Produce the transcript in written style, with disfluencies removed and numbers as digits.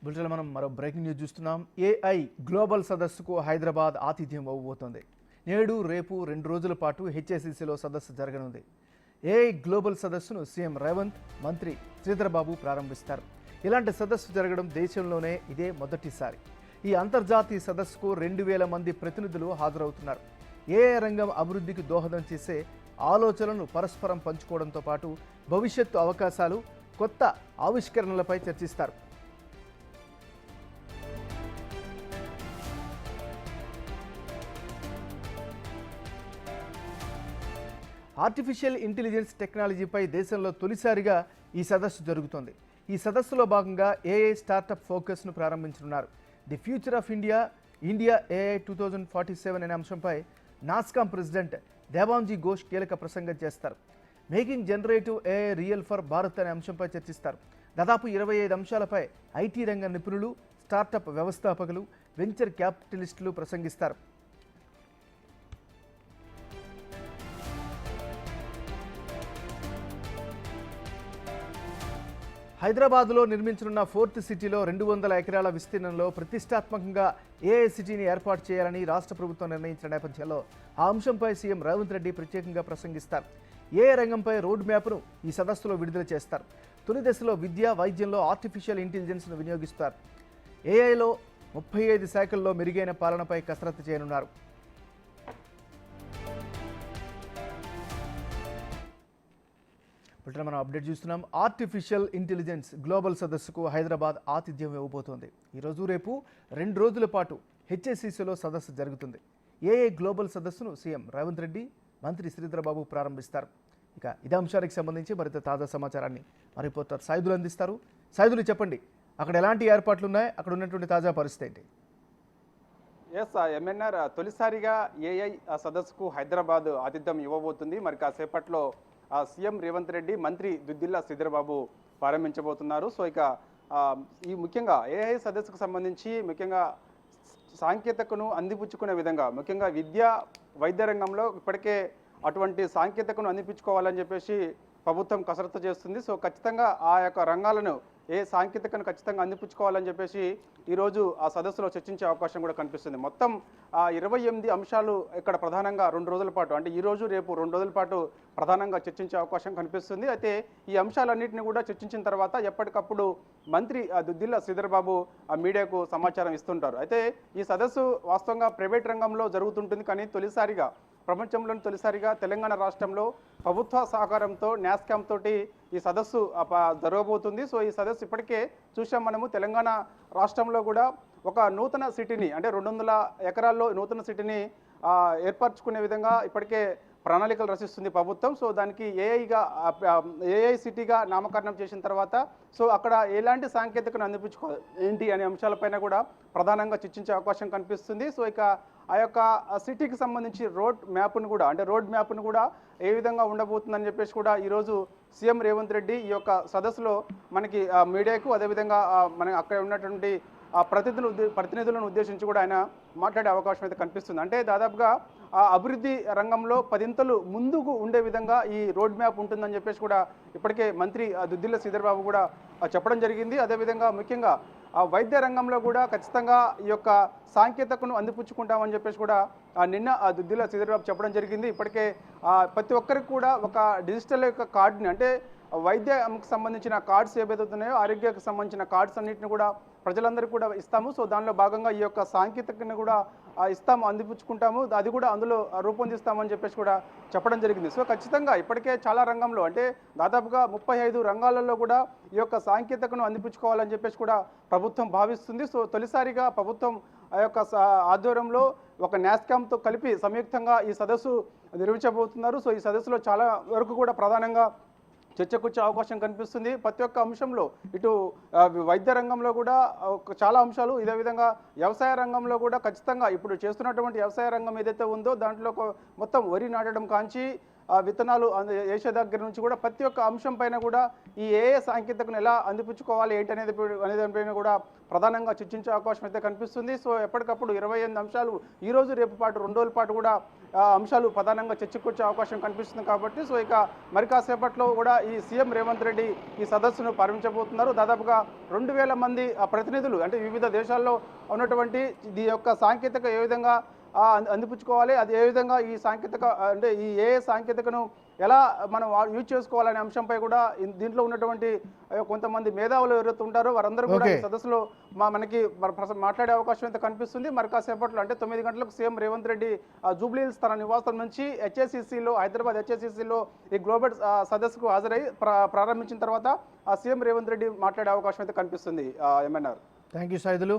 బులెటిన్లో మనం మరో బ్రేకింగ్ న్యూస్ చూస్తున్నాం. ఏఐ గ్లోబల్ సదస్సుకు హైదరాబాద్ ఆతిథ్యం ఇవ్వబోతోంది. నేడు రేపు 2 రోజుల పాటు హెచ్ఏసీసీలో సదస్సు జరగనుంది. ఏఐ గ్లోబల్ సదస్సును సీఎం రేవంత్, మంత్రి శ్రీధర్బాబు ప్రారంభిస్తారు. ఇలాంటి సదస్సు జరగడం దేశంలోనే ఇదే మొదటిసారి. ఈ అంతర్జాతీయ సదస్సుకు 2000 మంది ప్రతినిధులు హాజరవుతున్నారు. ఏఐ రంగం అభివృద్ధికి దోహదం చేసే ఆలోచనలను పరస్పరం పంచుకోవడంతో పాటు భవిష్యత్తు అవకాశాలు, కొత్త ఆవిష్కరణలపై చర్చిస్తారు. ఆర్టిఫిషియల్ ఇంటెలిజెన్స్ టెక్నాలజీపై దేశంలో తొలిసారిగా ఈ సదస్సు జరుగుతోంది. ఈ సదస్సులో భాగంగా ఏఐ స్టార్టప్ ఫోకస్ను ప్రారంభించనున్నారు. The future of India AI 2047 అనే అంశంపై నాస్కామ్ ప్రెసిడెంట్ దేవాంజీ ఘోష్ కీలక ప్రసంగం చేస్తారు. Making generative AI real for Bharat అనే అంశంపై చర్చిస్తారు. దాదాపు 25 అంశాలపై ఐటీ రంగ నిపుణులు, స్టార్టప్ వ్యవస్థాపకులు, వెంచర్ క్యాపిటలిస్టులు ప్రసంగిస్తారు. హైదరాబాద్లో నిర్మించనున్న 4th సిటీలో 200 ఎకరాల విస్తీర్ణంలో ప్రతిష్టాత్మకంగా ఏఐ సిటీని ఏర్పాటు చేయాలని రాష్ట్ర ప్రభుత్వం నిర్ణయించిన నేపథ్యంలో ఆ అంశంపై సీఎం రేవంత్ రెడ్డి ప్రత్యేకంగా ప్రసంగిస్తారు. ఏఐ రంగంపై రోడ్ మ్యాప్ను ఈ సదస్సులో విడుదల చేస్తారు. తొలి దశలో విద్య, వైద్యంలో ఆర్టిఫిషియల్ ఇంటెలిజెన్స్ను వినియోగిస్తారు. ఏఐలో 35 శాఖల్లో మెరుగైన పాలనపై కసరత్తు చేయనున్నారు. ఇప్పుడు మనం అప్డేట్ చూస్తున్నాం. ఆర్టిఫిషియల్ ఇంటెలిజెన్స్ గ్లోబల్ సదస్సుకు హైదరాబాద్ ఆతిథ్యం ఇవ్వబోతోంది. ఈరోజు రేపు 2 రోజుల పాటు హెచ్ఏసీసీలో సదస్సు జరుగుతుంది. ఏఐ గ్లోబల్ సదస్సును సీఎం రేవంత్ రెడ్డి, మంత్రి శ్రీధర్బాబు ప్రారంభిస్తారు. ఇక ఇదే అంశానికి సంబంధించి మరింత తాజా సమాచారాన్ని మా రిపోర్టర్ సైదులు అందిస్తారు. సైదులు, చెప్పండి, అక్కడ ఎలాంటి ఏర్పాట్లు ఉన్నాయి, అక్కడ ఉన్నటువంటి తాజా పరిస్థితి ఏంటి? ఎంఎన్ఆర్ తొలిసారిగా ఏఐ సదస్సుకు హైదరాబాద్ ఆతిథ్యం ఇవ్వబోతుంది. మరి కాసేపట్లో సీఎం రేవంత్ రెడ్డి, మంత్రి దుద్దిల్ల శ్రీధర్బాబు ప్రారంభించబోతున్నారు. సో ఇక ఈ ముఖ్యంగా ఏఐ సదస్సుకు సంబంధించి ముఖ్యంగా సాంకేతికను అందిపుచ్చుకునే విధంగా, ముఖ్యంగా విద్యా, వైద్య రంగంలో ఇప్పటికే అటువంటి సాంకేతికను అందిపుచ్చుకోవాలని చెప్పేసి ప్రభుత్వం కసరత్తు చేస్తుంది. సో ఖచ్చితంగా ఆ యొక్క రంగాలను, ఏ సాంకేతికను ఖచ్చితంగా అందిపుచ్చుకోవాలని చెప్పేసి ఈరోజు ఆ సదస్సులో చర్చించే అవకాశం కూడా కనిపిస్తుంది. మొత్తం 28 అంశాలు ఇక్కడ ప్రధానంగా 2 రోజుల పాటు, అంటే ఈరోజు రేపు 2 రోజుల పాటు ప్రధానంగా చర్చించే అవకాశం కనిపిస్తుంది. అయితే ఈ అంశాలన్నింటినీ కూడా చర్చించిన తర్వాత ఎప్పటికప్పుడు మంత్రి దుద్దిల్ల శ్రీధర్బాబు మీడియాకు సమాచారం ఇస్తుంటారు. అయితే ఈ సదస్సు వాస్తవంగా ప్రైవేట్ రంగంలో జరుగుతుంటుంది, కానీ ప్రపంచంలోని తొలిసారిగా తెలంగాణ రాష్ట్రంలో ప్రభుత్వ సహకారంతో నాస్కామ్ తోటి ఈ సదస్సు జరగబోతుంది. సో ఈ సదస్సు ఇప్పటికే చూసాం మనము. తెలంగాణ రాష్ట్రంలో కూడా ఒక నూతన సిటీని, అంటే 200 ఎకరాల్లో నూతన సిటీని ఏర్పరచుకునే విధంగా ఇప్పటికే ప్రణాళికలు రచిస్తుంది ప్రభుత్వం. సో దానికి ఏఐ సిటీగా నామకరణం చేసిన తర్వాత సో అక్కడ ఎలాంటి సాంకేతికను అందిపుచ్చుకోవాలి ఏంటి అనే అంశాలపైన కూడా ప్రధానంగా చర్చించే అవకాశం కనిపిస్తుంది. సో ఇక ఆ యొక్క సిటీకి సంబంధించి రోడ్ మ్యాప్ను కూడా ఏ విధంగా ఉండబోతుందని చెప్పేసి కూడా ఈరోజు సీఎం రేవంత్ రెడ్డి ఈ యొక్క సదస్సులో మనకి మీడియాకు, అదేవిధంగా మన అక్కడ ఉన్నటువంటి ప్రతినిధులను ఉద్దేశించి కూడా ఆయన మాట్లాడే అవకాశం అయితే కనిపిస్తుంది. అంటే దాదాపుగా అభివృద్ధి రంగంలో 10 ముందుకు ఉండే విధంగా ఈ రోడ్ మ్యాప్ ఉంటుందని చెప్పేసి కూడా ఇప్పటికే మంత్రి దుద్దిల్ల శ్రీధర్బాబు కూడా చెప్పడం జరిగింది. అదేవిధంగా ముఖ్యంగా వైద్య రంగంలో కూడా ఖచ్చితంగా ఈ యొక్క సాంకేతికను అందిపుచ్చుకుంటామని చెప్పేసి కూడా నిన్న దుద్దిల్ల శ్రీధర్బాబు చెప్పడం జరిగింది. ఇప్పటికే ప్రతి ఒక్కరికి కూడా ఒక డిజిటల్ యొక్క కార్డుని, అంటే వైద్యానికి సంబంధించిన కార్డ్స్ ఏవైతే ఉన్నాయో, ఆరోగ్యానికి సంబంధించిన కార్డ్స్ అన్నింటిని కూడా ప్రజలందరికీ కూడా ఇస్తాము. సో దానిలో భాగంగా ఈ యొక్క సాంకేతికను కూడా ఇస్తాము, అందిపుచ్చుకుంటాము, అది కూడా అందులో రూపొందిస్తామని చెప్పేసి కూడా చెప్పడం జరిగింది. సో ఖచ్చితంగా ఇప్పటికే చాలా రంగంలో, అంటే దాదాపుగా 35 రంగాలలో కూడా ఈ యొక్క సాంకేతికను అందిపుచ్చుకోవాలని చెప్పేసి కూడా ప్రభుత్వం భావిస్తుంది. సో తొలిసారిగా ప్రభుత్వం ఆ యొక్క ఆధ్వర్యంలో ఒక నాస్కామ్తో కలిపి సంయుక్తంగా ఈ సదస్సు నిర్వహించబోతున్నారు. సో ఈ సదస్సులో చాలా వరకు కూడా ప్రధానంగా చర్చకొచ్చే అవకాశం కనిపిస్తుంది. ప్రతి ఒక్క అంశంలో, ఇటు వైద్య రంగంలో కూడా చాలా అంశాలు, ఇదే విధంగా వ్యవసాయ రంగంలో కూడా ఖచ్చితంగా ఇప్పుడు చేస్తున్నటువంటి వ్యవసాయ రంగం ఏదైతే ఉందో దాంట్లో మొత్తం వరి నాటడం కాంచి విత్తనాలు వేసే దగ్గర నుంచి కూడా ప్రతి ఒక్క అంశం పైన కూడా ఈ ఏఏ సాంకేతికను ఎలా అందిపుచ్చుకోవాలి ఏంటి అనేదానిపైన కూడా ప్రధానంగా చర్చించే అవకాశం అయితే కనిపిస్తుంది. సో ఎప్పటికప్పుడు 28 అంశాలు ఈ రోజు రేపు పాటు 2 రోజుల పాటు కూడా అంశాలు ప్రధానంగా చర్చకొచ్చే అవకాశం కనిపిస్తుంది కాబట్టి సో ఇక మరి కాసేపట్లో కూడా ఈ సీఎం రేవంత్ రెడ్డి ఈ సదస్సును ప్రారంభించబోతున్నారు. దాదాపుగా 2000 మంది ప్రతినిధులు అంటే వివిధ దేశాల్లో ఉన్నటువంటి ఈ యొక్క సాంకేతిక ఏ విధంగా అందిపుచ్చుకోవాలి, అది ఏ విధంగా ఈ సాంకేతిక అంటే ఈ ఏఏ సాంకేతికను ఎలా మనం యూజ్ చేసుకోవాలనే అంశంపై కూడా దీంట్లో ఉన్నటువంటి కొంతమంది మేధావులు ఎవరైతే ఉంటారో వారందరూ కూడా ఈ సదస్సులో మనకి మాట్లాడే అవకాశం అయితే కనిపిస్తుంది. మరి కాసేపట్లో అంటే 9 గంటలకు CM Revanth Reddy Jubilee hills తన నివాసం నుంచి హెచ్ఏసిసిలో హైదరాబాద్ హెచ్ఏసిసిలో ఈ గ్లోబల్ సదస్సుకు హాజరై ప్రారంభించిన తర్వాత సీఎం రేవంత్ రెడ్డి మాట్లాడే అవకాశం అయితే కనిపిస్తుంది. ఎంఎన్ఆర్. Thank you Saidulu.